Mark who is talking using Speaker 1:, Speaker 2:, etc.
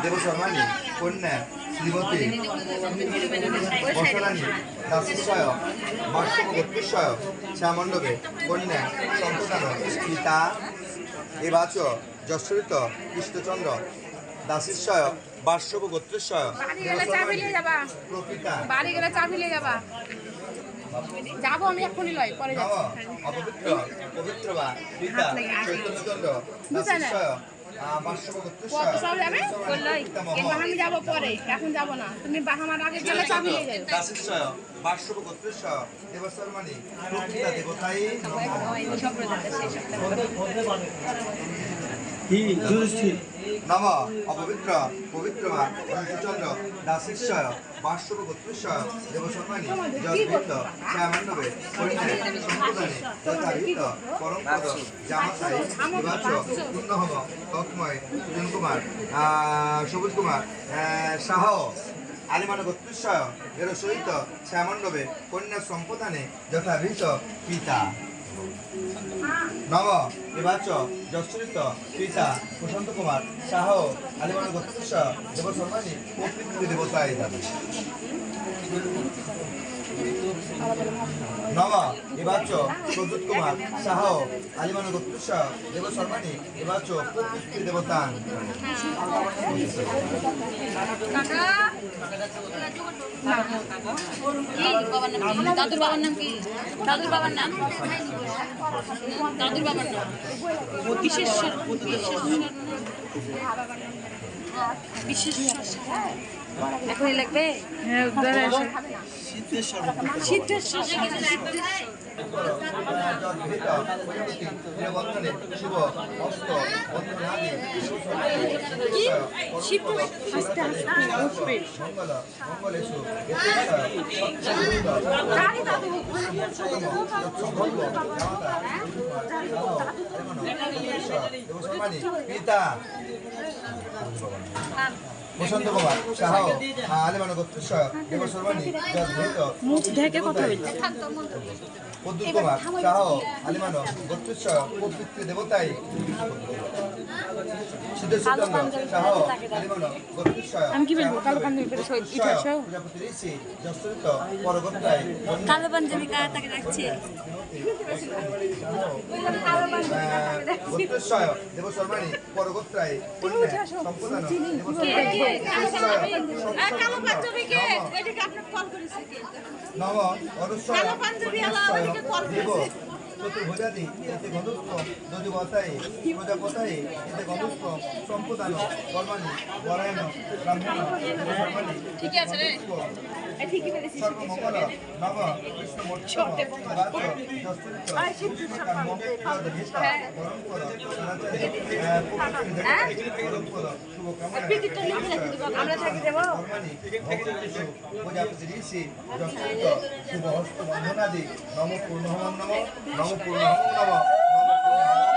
Speaker 1: দেবশর্মাণী কন্যা শ্রীমতী বর্ষরাণী দাসিশ্বয় বার্ষব গোত্রশ্বয় শ্যামণ্ডবে কন্যা সম্প্রদান পিতা এবাচ যশোরিত কৃষ্ণচন্দ্র দাসিশ্বয় বার্ষব গোত্রশ্বয় প্রপিতা
Speaker 2: যাবো আমি এখনই লয় পরে
Speaker 1: অপবিত্র পবিত্র বা পিতা চৈতন্যচন্দ্র দাসিশ্বয়
Speaker 2: আমি যাবো পরে, এখন যাবো না। তুমি আমার আগে গেলে চাবি নিয়ে যাও।
Speaker 1: দাসিশ্বয় বার্ষব গোত্রশ্বয় দেবশর্মাণী প্রপিতা দেবতাই নম অপবিত্র পবিত্র বা চন্দ্র দাসিশ্বয় বার্ষব গোত্রশ্বয় দেবশর্মাণী যদ্বৃত্ত শ্যামণ্ডবে সম্প্রদানে যথাহিত পরমপদ জামাতাই বিভাচ পূর্ণহম তৎময় সুজন কুমার সবুজ কুমার শাহ আলিমান গোত্রশ্বয় এর সহিত শ্যামণ্ডবে কন্যা সম্প্রদানে যথাভিত পিতা নব এবাচ যশোরিত পিতা প্রশান্ত কুমার শাহ আলিমান গোত্রশ্বয় দেবশর্মাণী প্রকৃতি দেবতায় যাবে নব এবাচ প্রদ্যুৎ কুমার শাহ আলিমান গোত্রশ্বয় দেবশর্মাণী এবাচ প্রকৃতি দেবতা
Speaker 2: দাদুর বাবার নাম কি? দাদুর বাবার নাম দাদুর বাবার নাম বিশেষের এখনই লাগবে। সিদ্ধেশ্বর
Speaker 1: শুভ হস্ত মঙ্গলেশু পিতা বসন্ত কুমার শাহ আলিমান গোত্রশ্বয় দেবশর্মাণী যদ্বৃত্ত প্রদ্যুৎ কুমার শাহ আলিমান গোত্রশ্বয় প্রকৃতি দেবতাই সিদ্ধেশ্বরচন্দ্র শাহ আলিমান গোত্রশ্বয় প্রজাপতি ঋষি যশোরিত পরগোত্রায়
Speaker 2: কালো পাঞ্জাবি কার তাকে রাখছে
Speaker 1: গোত্রশ্বয় দেবশর্মাণী পরগোত্রায় সম্প্রদান নব অনুশ্বয় চতুর্ভুজাদি এতে গন্ধুষ্প দধিবতায় প্রজাপতায় এতে গন্ধুষ্প সম্প্রদান কর্মাণি বরায়ণ ব্রাহ্মণ দেবশর্মাণী
Speaker 2: ঠিক আছে রে
Speaker 1: সর্বমঙ্গল নব কৃষ্ণমূর্তম প্রজাপতি ঋষি শুভ হস্ত বন্ধনাদি নম পূর্ণহম নম নম পূর্ণহম নম নম পূর্ণহম